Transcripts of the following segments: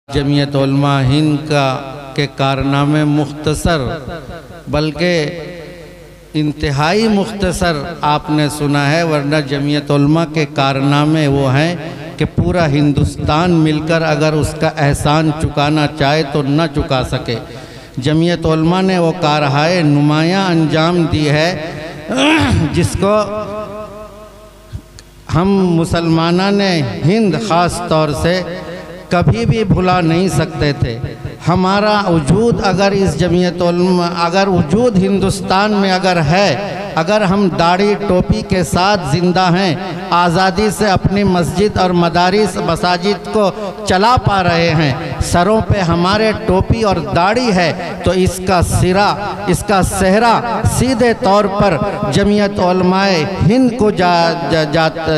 جمعیت علماء ہند کے کارنامے مختصر بلکہ انتہائی مختصر آپ نے سنا ہے، ورنہ جمعیت علماء کے کارنامے وہ ہیں کہ پورا ہندوستان مل کر اگر اس کا احسان چکانا چاہے تو نہ چکا سکے۔ جمعیت علماء نے وہ کارہائے نمایاں انجام دی ہے جس کو ہم مسلمانان ہند خاص طور سے کبھی بھی بھلا نہیں سکتے تھے۔ ہمارا وجود اگر اس جمعیت علماء اگر وجود ہندوستان میں اگر ہے، اگر ہم داڑھی ٹوپی کے ساتھ زندہ ہیں، آزادی سے اپنی مسجد اور مدارس مساجد کو چلا پا رہے ہیں، سروں پہ ہمارے ٹوپی اور داڑھی ہے، تو اس کا سرا، اس کا صحرا سیدھے طور پر جمعیت علماء ہند کو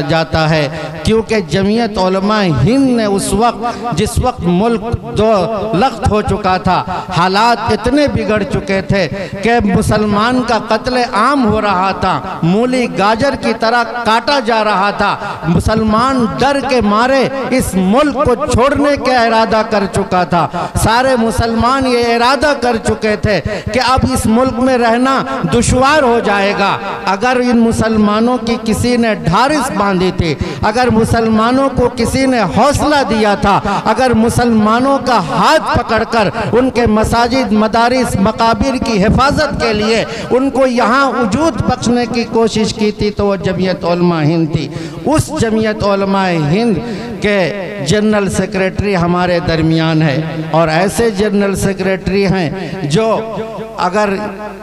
جاتا ہے، کیونکہ جمعیت علماء ہند نے اس وقت جس وقت ملک دو لخت ہو چکا تھا، حالات اتنے بگڑ چکے تھے کہ مسلمان کا قتل عام ہو رہا تھا، مولی گاجر کی طرح کاٹا جا رہا تھا، مسلمان ڈر کے مارے اس ملک کو چھوڑنے کا ارادہ کر چکا تھا۔ سارے مسلمان یہ ارادہ کر چکے تھے کہ اب اس ملک میں رہنا دشوار ہو جائے گا۔ اگر ان مسلمانوں کی کسی نے ڈھارس باندھی تھی، اگر مسلمانوں کو کسی نے حوصلہ دیا تھا، اگر مسلمانوں کا ہاتھ پکڑ کر ان کے مساجد مدارس مقابر کی حفاظت کے لیے ان کو یہاں وجود بخشنے کی کوشش کی تھی تو وہ جمعیت علماء ہند تھی۔ اس جمعیت علماء ہند کے جنرل سیکریٹری ہمارے درمیان ہے، اور ایسے جنرل سیکریٹری ہیں جو اگر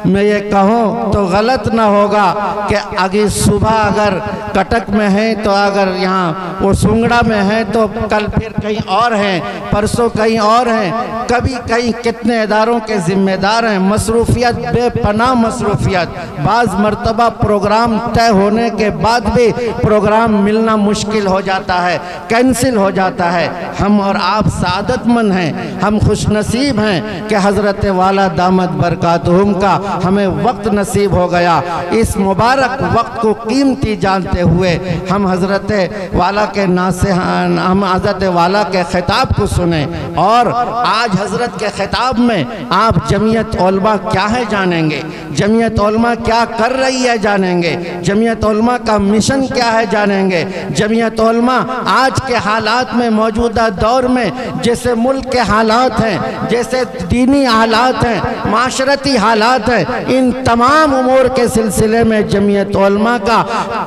میں یہ کہوں تو غلط نہ ہوگا کہ اگر صبح اگر کٹک میں ہیں تو اگر یہاں وہ سنگڑا میں ہیں تو کل پھر کہیں اور ہیں، پرسوں کہیں اور ہیں، کبھی کہیں کتنے اداروں کے ذمہ دار ہیں۔ مصروفیت، بے پناہ مصروفیت، بعض مرتبہ پروگرام طے ہونے کے بعد بھی پروگرام ملنا مشکل ہو جاتا ہے، کینسل ہو جاتا ہے۔ ہم اور آپ سعادت مند ہیں، ہم خوش نصیب ہیں کہ حضرت والا دامت برکاتہم کا ہمیں وقت نصیب ہو گیا۔ اس مبارک وقت کو قیمتی جانتے ہوئے ہم حضرت والا کے ہم حضرت والا کے خطاب کو سنیں، اور آج حضرت کے خطاب میں آپ جمعیت علماء کیا ہے جانیں گے، جمعیت علماء کیا کر رہی ہے جانیں گے، جمعیت علماء کا مشن کیا ہے جانیں گے۔ جمعیت علماء آج کے حالات میں، موجودہ دور میں جیسے ملک کے حالات ہیں، جیسے دینی حالات ہیں، معاشرتی حالات ہیں، ان تمام امور کے سلسلے میں جمعیت علماء کا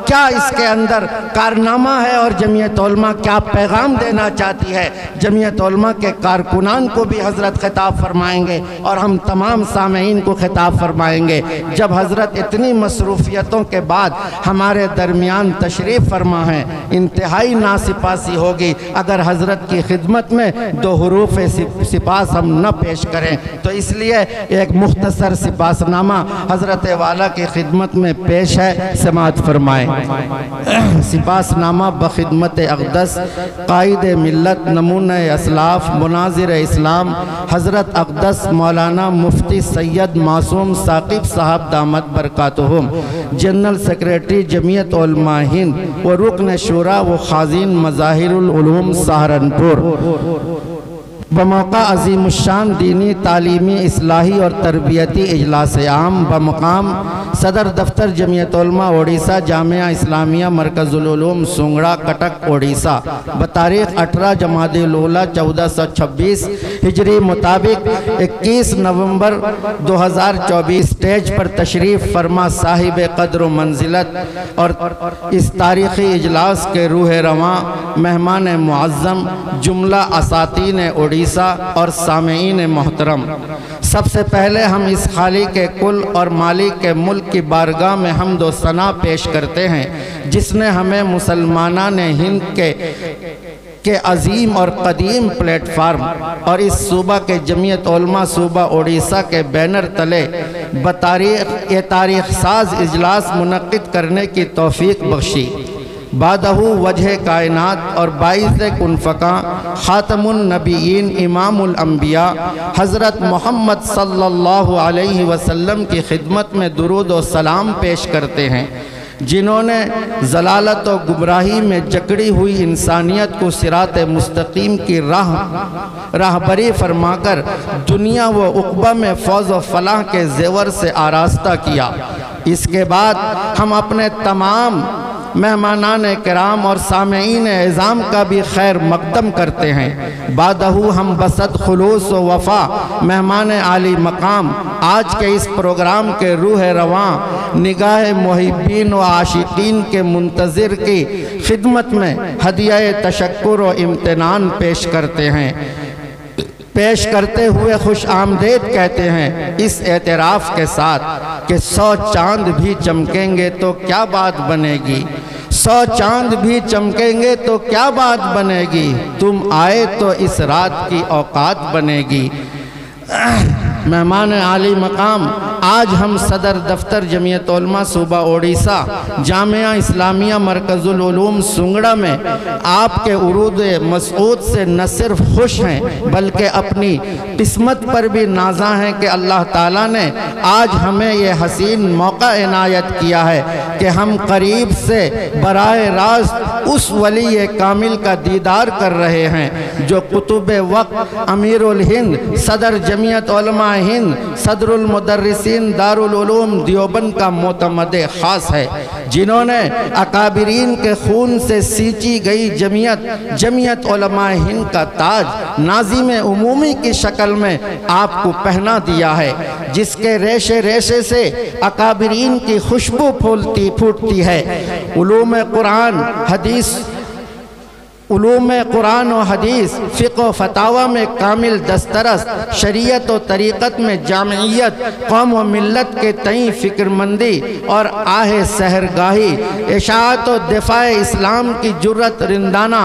کیا اس کے اندر کارنامہ ہے اور جمعیت علماء کیا پیغام دینا چاہتی ہے۔ جمعیت علماء کے کارکنان کو بھی حضرت خطاب فرمائیں گے اور ہم تمام سامعین کو خطاب فرمائیں گے۔ جب حضرت اتنی مصروفیتوں کے بعد ہمارے درمیان تشریف فرما ہے، انتہائی ناسپاسی ہوگی اگر حضرت کی خدمت میں دو حروف سپاس ہم نہ پیش کریں، تو اس لیے ایک مختصر سپاس نامہ حضرت والا کی خدمت میں پیش ہے، سماعت فرمائیں۔ سپاس نامہ بخدمت اقدس قائد ملت، نمونہ اسلاف، مناظر اسلام، حضرت اقدس مولانا مفتی سید معصوم ثاقب صاحب دامت برکاتہم، جنرل سیکریٹری جمعیت علماء ہند و رکن شورا و خازین مظاہر العلوم سہارنپور، بموقع عظیم الشان دینی تعلیمی اصلاحی اور تربیتی اجلاس عام بمقام صدر دفتر جمعیت علماء اڑیسہ، جامعہ اسلامیہ مرکز العلوم سنگڑا کٹک اڑیسہ، بتاریخ 18 جمادی الاولیٰ 1426 ہجری مطابق 21 نومبر 2024 سٹیج پر تشریف فرما صاحب قدر و منزلت اور اس تاریخی اجلاس کے روح رواں مہمان معظم، جملہ اساتین اڑیسہ اور سامعین محترم، سب سے پہلے ہم اس خالق کے کل اور مالک کے ملک کی بارگاہ میں حمد و ثنا پیش کرتے ہیں جس نے ہمیں مسلمانان ہند کے عظیم اور قدیم پلیٹ فارم اور اس صوبہ کے جمعیت علماء صوبہ اڑیسہ کے بینر تلے یہ تاریخ ساز اجلاس منعقد کرنے کی توفیق بخشی۔ بعدہ وجہ کائنات اور باعث کن فکاں خاتم النبیین امام الانبیاء حضرت محمد صلی اللہ علیہ وسلم کی خدمت میں درود و سلام پیش کرتے ہیں۔ جنہوں نے ضلالت و گمراہی میں جکڑی ہوئی انسانیت کو صراط مستقیم کی راہبری فرما کر دنیا و عقبہ میں فوز و فلاح کے زیور سے آراستہ کیا۔ اس کے بعد ہم اپنے تمام مہمانان کرام اور سامعین اعظام کا بھی خیر مقدم کرتے ہیں۔ بعدہ ہم بصد خلوص و وفا مہمان عالی مقام آج کے اس پروگرام کے روح رواں نگاہ محبین و عاشقین کے منتظر کی خدمت میں ہدیہ تشکر و امتنان پیش کرتے ہیں، پیش کرتے ہوئے خوش آمدید کہتے ہیں، اس اعتراف کے ساتھ کہ 100 چاند بھی چمکیں گے تو کیا بات بنے گی، 100 چاند بھی چمکیں گے تو کیا بات بنے گی، تم آئے تو اس رات کی اوقات بنے گی۔ مہمان عالی مقام، آج ہم صدر دفتر جمعیت علماء صوبہ اوڈیسہ جامعہ اسلامیہ مرکز العلوم سنگڑا میں آپ کے عروج مسعود سے نہ صرف خوش ہیں بلکہ اپنی قسمت پر بھی نازاں ہیں کہ اللہ تعالیٰ نے آج ہمیں یہ حسین موقع عنایت کیا ہے کہ ہم قریب سے براہ راست اس ولی کامل کا دیدار کر رہے ہیں جو قطب وقت امیر الہند صدر جمعیت علماء ہند صدر المدرسین دارالعلوم دیوبند کا معتمد خاص ہے، جنہوں نے اکابرین کے خون سے سینچی گئی جمعیت علماء ہند کا تاج ناظم عمومی کی شکل میں آپ کو پہنا دیا ہے، جس کے ریشے ریشے سے اکابرین کی خوشبو پھوٹتی ہے۔ علوم قرآن و حدیث، فقہ و فتاوہ میں کامل دسترس، شریعت و طریقت میں جامعیت، قوم و ملت کے تئیں فکر مندی اور آہ سحرگاہی، اشاعت و دفاع اسلام کی جرت رندانہ،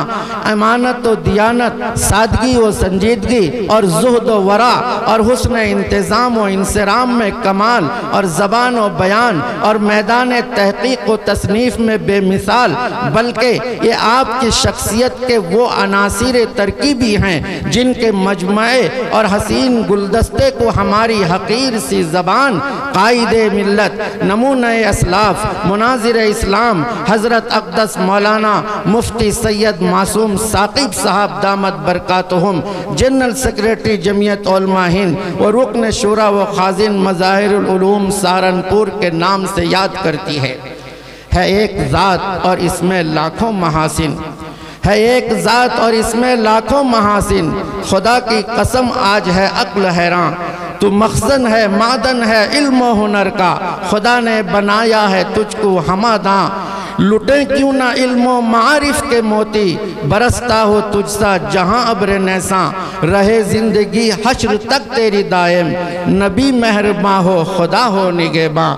امانت و دیانت، سادگی و سنجیدگی اور زہد و ورع اور حسن انتظام و انصرام میں کمال اور زبان و بیان اور میدان تحقیق و تصنیف میں بے مثال، بلکہ یہ آپ کی شخصیت کے وہ عناصر ترکیبی ہیں جن کے مجموعے اور حسین گلدستے کو ہماری حقیر سی زبان قائد ملت، نمونہ اسلاف، مناظر اسلام حضرت اقدس مولانا مفتی سید معصوم ثاقب صاحب دامت برکاتہم، جنرل سیکریٹری جمعیت علماء ہند و رکن شورا و خازن مظاہر العلوم سہارنپور کے نام سے یاد کرتی ہے ایک ذات اور اس میں لاکھوں محاسن، ہے ایک ذات اور اس میں لاکھوں محاسن، خدا کی قسم آج ہے عقل حیران، تو مخزن ہے معدن ہے علم و ہنر کا، خدا نے بنایا ہے تجھ کو ہماداں، لٹیں کیوں نہ علم و معارف کے موتی، برستا ہو تجھ سا جہاں ابر نیساں، رہے زندگی حشر تک تیری دائم، نبی مہرباں ہو خدا ہو نگہباں۔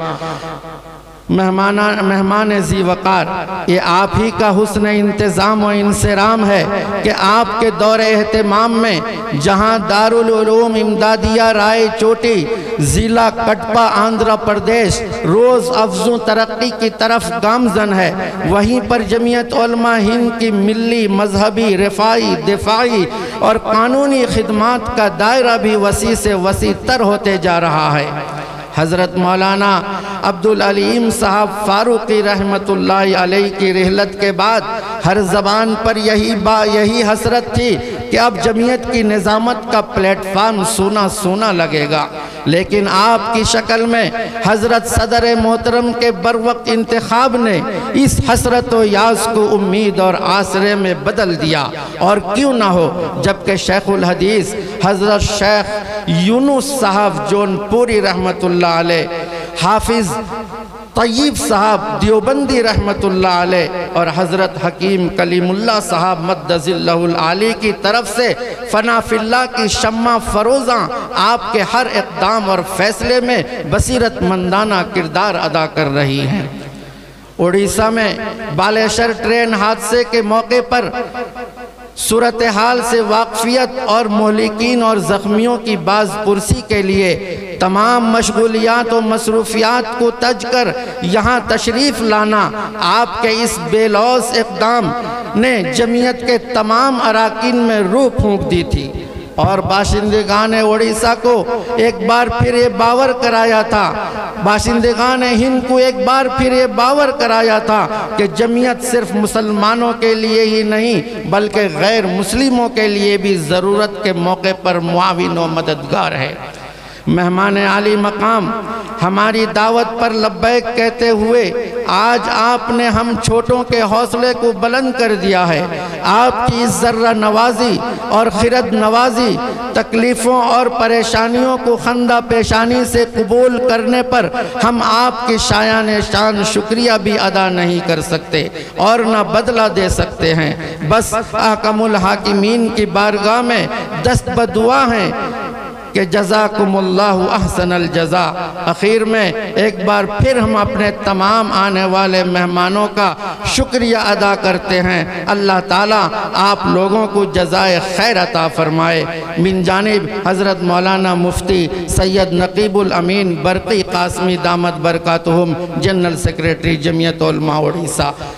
مہمان ذی وقار، یہ آپ ہی کا حسن انتظام و انصرام ہے کہ آپ کے دور اہتمام میں جہاں دارالعلوم امدادیہ رائے چوٹی ضلع کٹپا آندھرا پردیش روز افزوں ترقی کی طرف گامزن ہے، وہیں پر جمعیت علماء ہند کی ملی مذہبی رفاعی دفاعی اور قانونی خدمات کا دائرہ بھی وسیع سے وسیع تر ہوتے جا رہا ہے۔ حضرت مولانا عبدالعلیم صاحب فاروقی رحمت اللہ علیہ کی رحلت کے بعد ہر زبان پر یہی حسرت تھی کہ اب جمعیت کی نظامت کا پلیٹ فارم سونا سونا لگے گا، لیکن آپ کی شکل میں حضرت صدر محترم کے بروقت انتخاب نے اس حسرت و یاس کو امید اور آسرے میں بدل دیا، اور کیوں نہ ہو جبکہ شیخ الحدیث حضرت شیخ یونس صاحب جون پوری رحمت اللہ علیہ، حافظ طیب صاحب دیوبندی رحمت اللہ علیہ اور حضرت حکیم کلیم اللہ صاحب مدذ اللہ العالی کی طرف سے فنا فی اللہ کی شمع فروزاں آپ کے ہر اقدام اور فیصلے میں بصیرت مندانہ کردار ادا کر رہی ہیں۔ اوڈیسہ میں بالیشر ٹرین حادثے کے موقع پر صورتحال سے واقفیت اور مہلکین اور زخمیوں کی باز پرسی کے لیے تمام مشغولیات و مصروفیات کو تج کر یہاں تشریف لانا آپ کے اس بے لوث اقدام نے جمعیت کے تمام اراکین میں روح پھونک دی تھی۔ اور باشندگان اڑیسہ کو ایک بار پھر یہ باور کرایا تھا، باشندگان ہند کو ایک بار پھر یہ باور کرایا تھا کہ جمعیت صرف مسلمانوں کے لیے ہی نہیں بلکہ غیر مسلموں کے لیے بھی ضرورت کے موقع پر معاون و مددگار ہے۔ مہمان عالی مقام، ہماری دعوت پر لبیک کہتے ہوئے آج آپ نے ہم چھوٹوں کے حوصلے کو بلند کر دیا ہے۔ آپ کی اس ذرہ نوازی اور خرد نوازی، تکلیفوں اور پریشانیوں کو خندہ پیشانی سے قبول کرنے پر ہم آپ کی شایان شان شکریہ بھی ادا نہیں کر سکتے اور نہ بدلہ دے سکتے ہیں۔ بس احکم الحاکمین کی بارگاہ میں دست بدعا ہیں کہ جزاکم اللہ احسن الجزا۔ اخیر میں ایک بار پھر ہم اپنے تمام آنے والے مہمانوں کا شکریہ ادا کرتے ہیں۔ اللہ تعالیٰ آپ لوگوں کو جزائے خیر عطا فرمائے۔ من جانب حضرت مولانا مفتی سید نقیب الامین برقی قاسمی دامت برکاتہم، جنرل سیکریٹری جمعیت علماء اڑیسہ۔